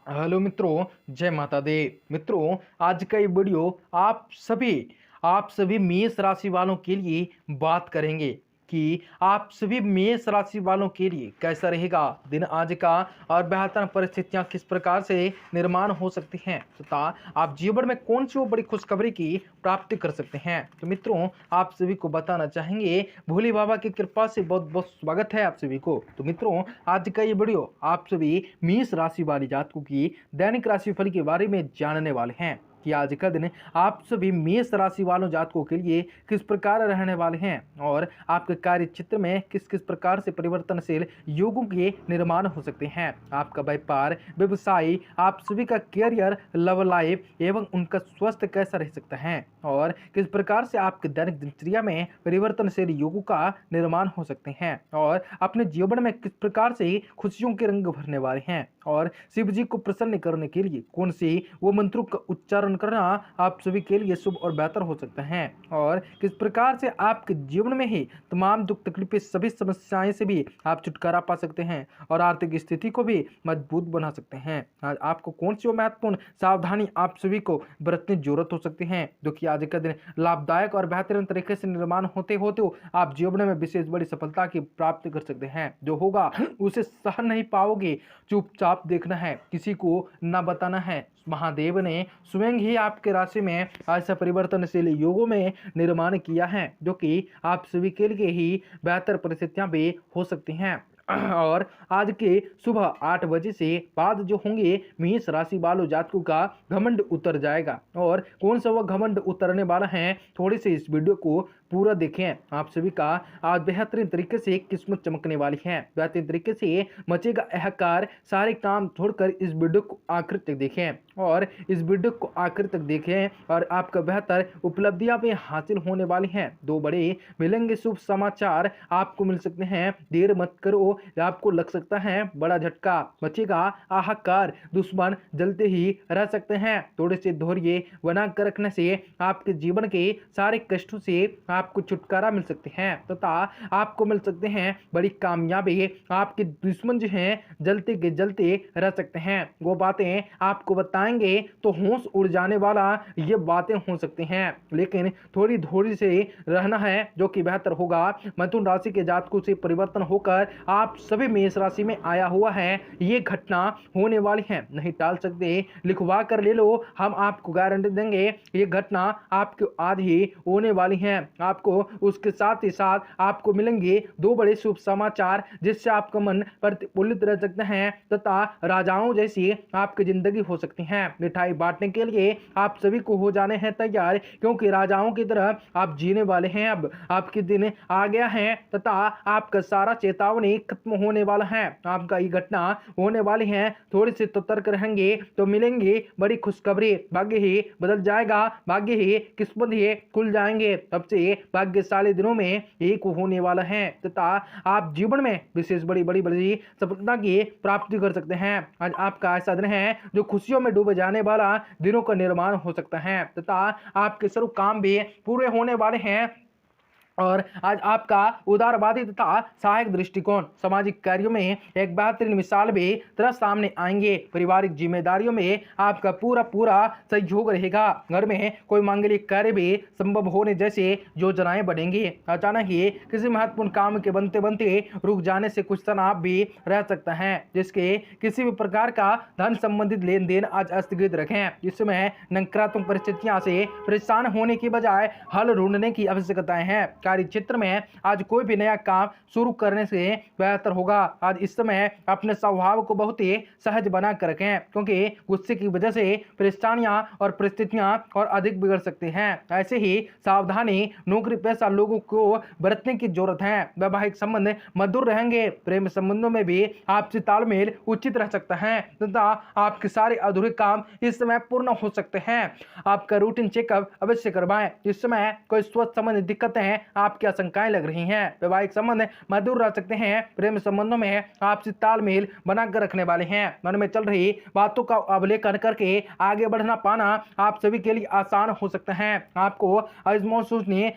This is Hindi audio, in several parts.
हेलो मित्रों, जय माता दी। मित्रों, आज का ये वीडियो आप सभी मेष राशि वालों के लिए बात करेंगे कि आप सभी मेष राशि वालों के लिए कैसा रहेगा दिन आज का और बेहतर परिस्थितियां किस प्रकार से निर्माण हो सकती हैं तथा आप जीवन में कौन सी वो बड़ी खुशखबरी की प्राप्ति कर सकते हैं। तो मित्रों, आप सभी को बताना चाहेंगे, भोले बाबा की कृपा से बहुत बहुत स्वागत है आप सभी को। तो मित्रों, आज का ये वीडियो आप सभी मेष राशि वाली जातकों की दैनिक राशिफल के बारे में जानने वाले हैं कि आज का दिन आप सभी मेष राशि वालों जातकों के लिए किस प्रकार रहने वाले हैं और आपके कार्य क्षेत्र में किस किस प्रकार से परिवर्तनशील योगों के निर्माण हो सकते हैं। आपका व्यापार, व्यवसाय, आप सभी का कैरियर, लव लाइफ एवं उनका स्वास्थ्य कैसा रह सकता है और किस प्रकार से आपके दैनिक दिनचर्या में परिवर्तनशील योगों का निर्माण हो सकते हैं और अपने जीवन में किस प्रकार से खुशियों के रंग भरने वाले हैं और शिव जी को प्रसन्न करने के लिए कौन सी वो मंत्रों का उच्चारण करना आप सभी के लिए शुभ और बेहतर हो सकता है और किस प्रकार से आपके जीवन में ही तमाम दुख तकलीफें, सभी समस्याएं से भी आप छुटकारा पा सकते हैं और आर्थिक स्थिति को भी मजबूत बना सकते हैं। आज आपको कौन सी वो महत्वपूर्ण सावधानी आप सभी को बरतने की जरूरत हो सकती है जो कि आज का दिन लाभदायक और बेहतरीन तरीके से निर्माण होते होते आप जीवन में विशेष बड़ी सफलता की प्राप्ति कर सकते हैं। जो होगा उसे सह नहीं पाओगे, चुपचाप देखना है, किसी को न बताना है। महादेव ने स्वयं ही आपके राशि में ऐसा परिवर्तनशील योगों में निर्माण किया है जो कि आप सभी के लिए ही बेहतर परिस्थितियां भी हो सकती हैं। और आज के सुबह 8 बजे से बाद जो होंगे मेष राशि वालों जातकों का घमंड उतर जाएगा और कौन सा वह घमंड उतरने वाला है, थोड़ी सी इस वीडियो को पूरा देखें। आप सभी का आज बेहतरीन तरीके से किस्मत चमकने वाली है, बेहतरीन तरीके से मचेगा अहकार। सारे काम छोड़कर इस वीडियो को आखिर तक देखें और इस वीडियो को आखिर तक देखें और आपका बेहतर उपलब्धियां भी हासिल होने वाली हैं। 2 बड़े मिलेंगे शुभ समाचार आपको मिल सकते हैं, देर मत करो, आपको लग सकता है बड़ा झटका, मचेगा हाहाकार, दुश्मन जलते ही रह सकते हैं। थोड़े से धैर्य बना कर रखने से आपके जीवन के सारे कष्टों से आपको छुटकारा मिल सकते हैं तथा आपको मिल सकते हैं बड़ी कामयाबी। आपके दुश्मन जो हैं जलते के जलते रह सकते हैं, वो बातें आपको बताएंगे तो होश उड़ जाने वाला ये बातें हो सकती हैं, लेकिन थोड़ी धैर्य से रहना है जो कि बेहतर होगा। मिथुन राशि के जातकों से परिवर्तन होकर आप सभी मेष राशि में आया हुआ है, ये घटना होने वाली है, नहीं टाल सकते, लिखवा कर ले लो, हम आपको गारंटी देंगे ये घटना आपको आज ही होने वाली है। आपको उसके साथ ही साथ आपको मिलेंगे 2 बड़े शुभ समाचार जिससे आपका मन प्रतिफुल्लित रह सकते हैं तथा राजाओं जैसी आपकी जिंदगी हो सकती है। मिठाई बांटने के लिए आप सभी को हो जाने हैं तैयार, क्योंकि राजाओं की तरह आप जीने वाले हैं। अब आपके दिन आ गया है तथा आपका सारा चेतावनी खत्म होने वाला है, आपका ये घटना होने वाली है। थोड़ी सी सतर्क रहेंगे तो मिलेंगे बड़ी खुशखबरी, भाग्य ही बदल जाएगा, भाग्य ही किस्मत ही खुल जाएंगे। अब से भाग्यशाली दिनों में एक होने वाला है तथा आप जीवन में विशेष बड़ी बड़ी बड़ी सफलता की प्राप्ति कर सकते हैं। आज आपका ऐसा दिन है जो खुशियों में डूबे जाने वाला दिनों का निर्माण हो सकता है तथा आपके सर्व काम भी पूरे होने वाले हैं और आज आपका उदारवादी तथा सहायक दृष्टिकोण सामाजिक कार्यों में एक बेहतरीन मिसाल भी तरह सामने आएंगे। पारिवारिक जिम्मेदारियों में आपका पूरा पूरा सहयोग रहेगा। घर में कोई मांगलिक कार्य भी संभव होने जैसे योजनाएं बनेंगी। अचानक ही किसी महत्वपूर्ण काम के बनते बनते रुक जाने से कुछ तनाव भी रह सकता है, जिसके किसी भी प्रकार का धन संबंधित लेन देन आज स्थगित रखें। इस समय नकारात्मक परिस्थितियां से परेशान होने की बजाय हल ढूंढने की आवश्यकताएं हैं। कार्य क्षेत्र में आज कोई भी नया काम शुरू करने से बेहतर होगा। आज इस समय अपने स्वभाव को बहुत ही सहज बना कर रखें, क्योंकि गुस्से की वजह से परेशानियां और परिस्थितियां और अधिक बिगड़ सकती हैं। ऐसे ही सावधानी नौकरी पेशा लोगों को बरतने की जरूरत है। वैवाहिक संबंध मधुर रहेंगे, प्रेम संबंधों में भी आपसी तालमेल उचित रह सकता है तथा आपके सारे अधूरे काम इस समय पूर्ण हो सकते हैं। आपका रूटीन चेकअप अवश्य करवाएं। इस समय कोई स्वास्थ्य संबंधी दिक्कतें आपकी आशंकाएं लग रही हैं। वैवाहिक संबंध मधुर रह सकते हैं, प्रेम संबंधों में आपसी तालमेल बनाकर रखने वाले हैं। मन में चल रही बातों का अवलोकन करके आगे बढ़ना पाना आप सभी के लिए आसान हो सकता है। आपको महसूस नहीं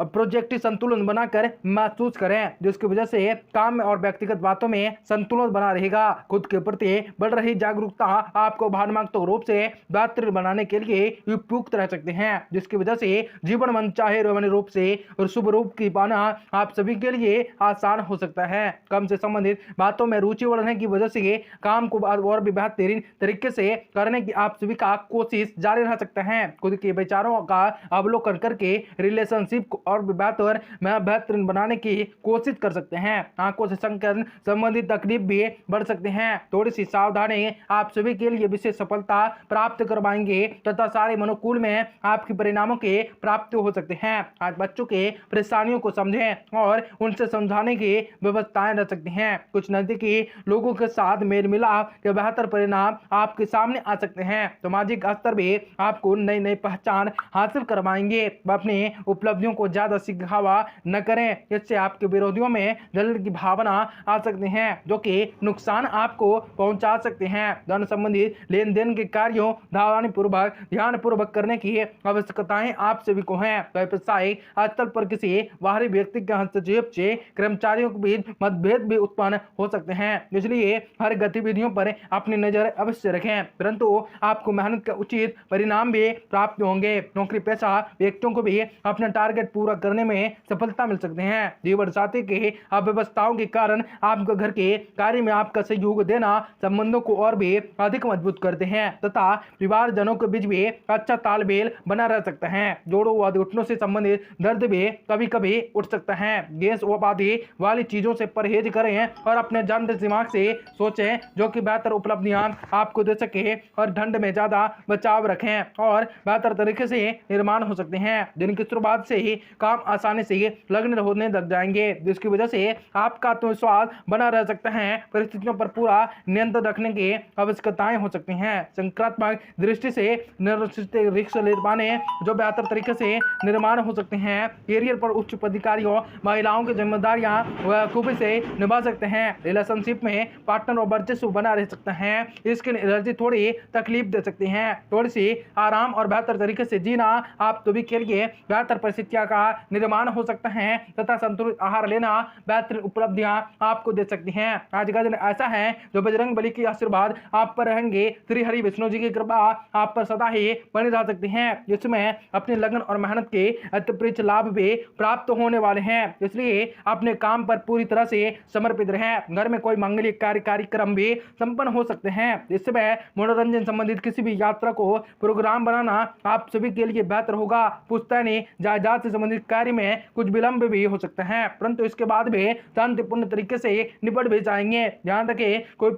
और प्रोजेक्टिव संतुलन बनाकर महसूस करें, जिसकी वजह से काम और व्यक्तिगत बातों में संतुलन बना रहेगा। खुद के प्रति बढ़ रही जागरूकता आपको भावनात्मक रूप से बेहतर बनाने के लिए उपयुक्त रह सकते हैं, जिसकी वजह से जीवन मनचाहे रूप से और शुभ रूप की पाना आप सभी के लिए आसान हो सकता है। काम से संबंधित बातों में रुचि बढ़ने की वजह से काम को और भी बेहतरीन तरीके से करने की आप सभी का कोशिश जारी रह सकता है। खुद के विचारों का अवलोकन करके रिलेशनशिप को और भी बेहतरीन बनाने की कोशिश कर सकते हैं। आंखों से संबंधित तकलीफ भी बढ़ सकते हैं। थोड़ी सी सावधानी आप सभी के लिए विशेष सफलता प्राप्त करवाएंगे तथा सारे अनुकूल में आपके परिणामों के प्राप्त हो सकते हैं। आज बच्चों के परेशानियों को समझें और उनसे समझाने की व्यवस्थाएं रह सकती हैं। कुछ नजदीकी लोगों के साथ मेल मिलाप के बेहतर परिणाम आपके सामने आ सकते हैं। सामाजिक स्तर भी आपको नई नई पहचान हासिल करवाएंगे। अपनी उपलब्धियों को ज्यादा सिखावा न करें, इससे आपके विरोधियों में जलन की भावना आ सकते हैं जो कि नुकसान आपको पहुंचा सकते हैं। धन संबंधित लेन देन के कार्यों ध्यान पूर्वक करने की आवश्यकताएं आप सभी को हैं। व्यवसायिक स्थल पर किसी बाहरी व्यक्ति के हस्तक्षेप से कर्मचारियों के बीच मतभेद भी उत्पन्न हो सकते हैं, इसलिए हर गतिविधियों पर अपनी नजर अवश्य रखें, परंतु आपको मेहनत का उचित परिणाम भी प्राप्त होंगे। नौकरी पेशा व्यक्तियों को भी अपना टारगेट पूरा करने में सफलता मिल सकते हैं। जीवन साथी के अव्यवस्थाओं के कारण आपके घर के कार्य में आपका सहयोग देना संबंधों को और भी अधिक मजबूत करते हैं तथा परिवारजनों के बीच भी अच्छा तालमेल बना रह सकता है। जोड़ों व घुटनों से संबंधित दर्द भी कभी कभी उठ सकता है। गैस व आदि वाली चीजों से परहेज करें और अपने ठंडे दिमाग से सोचें जो कि बेहतर उपलब्धियां आपको दे सके और ठंड में ज्यादा बचाव रखें और बेहतर तरीके से निर्माण हो सकते हैं। दिन की शुरुआत से ही काम आसानी से लगने होने लग जाएंगे, जिसकी वजह से आपका आत्मविश्वास बना रह सकता है। परिस्थितियों पर पूरा नियंत्रण रखने की आवश्यकताएं हो सकती हैं। सकारात्मक दृष्टि से जो बेहतर तरीके से निर्माण हो सकते हैं। कैरियर पर उच्च अधिकारियों महिलाओं की जिम्मेदारियां खूबी से निभा सकते हैं। रिलेशनशिप में पार्टनर और वर्चस्व बना रह सकता है। इसकी एनर्जी थोड़ी तकलीफ दे सकती है। थोड़ी सी आराम और बेहतर तरीके से जीना आप सभी के लिए बेहतर परिस्थितियों का निर्माण हो सकता है तथा संतुलित आहार लेना बेहतरीन उपलब्धियां आपको दे सकती हैं। आज का दिन ऐसा है जो बजरंग बली की आशीर्वाद आप पर रहेंगे। श्री हरि विष्णु जी की कृपा आप पर सदा ही बनी रह सकती है, जिसमें अपने लगन और मेहनत के अतिरिक्त लाभ भी प्राप्त होने वाले हैं। इसलिए अपने काम पर पूरी तरह से समर्पित रहें। घर में कोई मांगलिक कार्यक्रम भी संपन्न हो सकते हैं। इस समय मनोरंजन संबंधित किसी भी यात्रा को प्रोग्राम बनाना आप सभी के लिए बेहतर होगा। पुश्तैनी जायदाद से संबंधित कार्य में कुछ विलंब भी हो सकता है, परंतु इसके बाद भी शांतिपूर्ण तरीके से निपट भी जाएंगे। ध्यान रखें कोई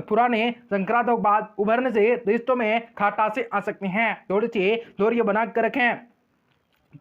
पुराने संक्रांतों बाद उभरने से रिश्तों में खटासे आ सकते हैं। थोड़ी सी दूरी बनाकर रखें।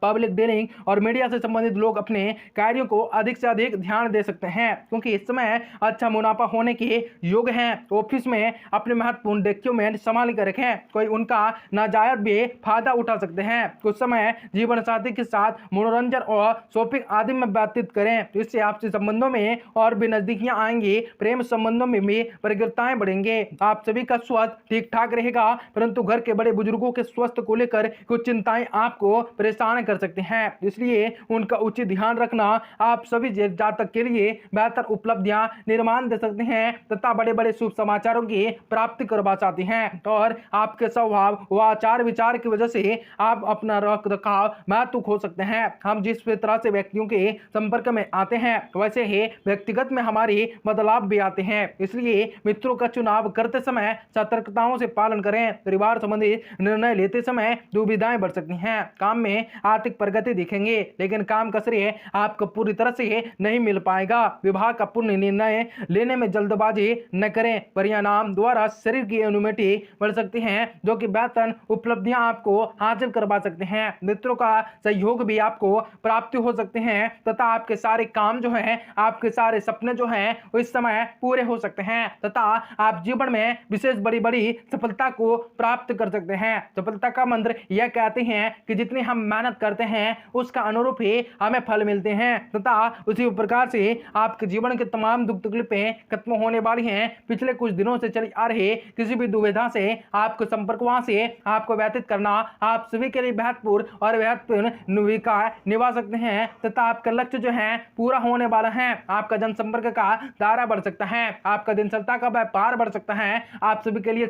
पब्लिक डीलिंग और मीडिया से संबंधित लोग अपने कार्यों को अधिक से अधिक ध्यान दे सकते हैं, क्योंकि इस समय अच्छा मुनाफा होने के योग हैं। ऑफिस में अपने महत्वपूर्ण व्यक्तियों में संभाल कर रखें, कोई उनका नाजायज भी फायदा उठा सकते हैं। कुछ समय जीवन साथी के साथ मनोरंजन और शॉपिंग आदि में व्यतीत करें, इससे आपसी संबंधों में और भी नजदीकियां आएंगी। प्रेम संबंधों में भी प्रगतियां बढ़ेंगे। आप सभी का स्वास्थ्य ठीक ठाक रहेगा, परंतु घर के बड़े बुजुर्गों के स्वास्थ्य को लेकर कुछ चिंताएं आपको परेशान कर सकते हैं, इसलिए उनका उचित ध्यान रखना आप सभी जातक के लिए बेहतर उपलब्धियां निर्माण दे सकते हैं तथा बड़े बड़े शुभ समाचारों की प्राप्ति करवा चाहते हैं। और आपके स्वभाव व आचार विचार की वजह से आप अपना रख रखाव महत्व हो सकते हैं। हम जिस तरह से व्यक्तियों के संपर्क में आते हैं, वैसे ही व्यक्तिगत में हमारी बदलाव भी आते हैं, इसलिए मित्रों का चुनाव करते समय सतर्कताओं से पालन करें। परिवार संबंधी निर्णय लेते समय दुविधाएं बढ़ सकती हैं। काम में आर्थिक प्रगति दिखेंगे, लेकिन काम का श्रेय आपको पूरी तरह से नहीं मिल पाएगा। विभाग का पूर्ण निर्णय लेने में जल्दबाजी न करें। परिणाम द्वारा शरीर की इम्यूनिटी बढ़ सकती है, जो कि बेहतर उपलब्धियां आपको हासिल करवा सकते हैं। मित्रों का सहयोग भी आपको प्राप्त हो सकते हैं तथा आपके सारे काम जो है, आपके सारे सपने जो हैं इस समय पूरे हो सकते हैं तथा आप जीवन में विशेष बड़ी बड़ी सफलता को प्राप्त कर सकते हैं। सफलता का मंत्र यह कहते हैं कि जितनी हम मेहनत मेहनत करते हैं उसका अनुरूप ही हमें फल मिलते हैं तथा उसी प्रकार से आपके जीवन के तमाम दुख तकलीफें खत्म होने वाली हैं। पिछले कुछ दिनों से चली आ रही किसी भी दुविधा से आपको संपर्क वहां से आपको व्यतीत करना आप सभी के लिए बेहदपूर्ण और बेहदपूर्ण भूमिका निभा सकते हैं तथा आपका लक्ष्य जो है पूरा होने वाला है। आपका जनसंपर्क का दायरा बढ़ सकता है, आपका दिनचर्या का व्यापार बढ़ सकता है। आप सभी के लिए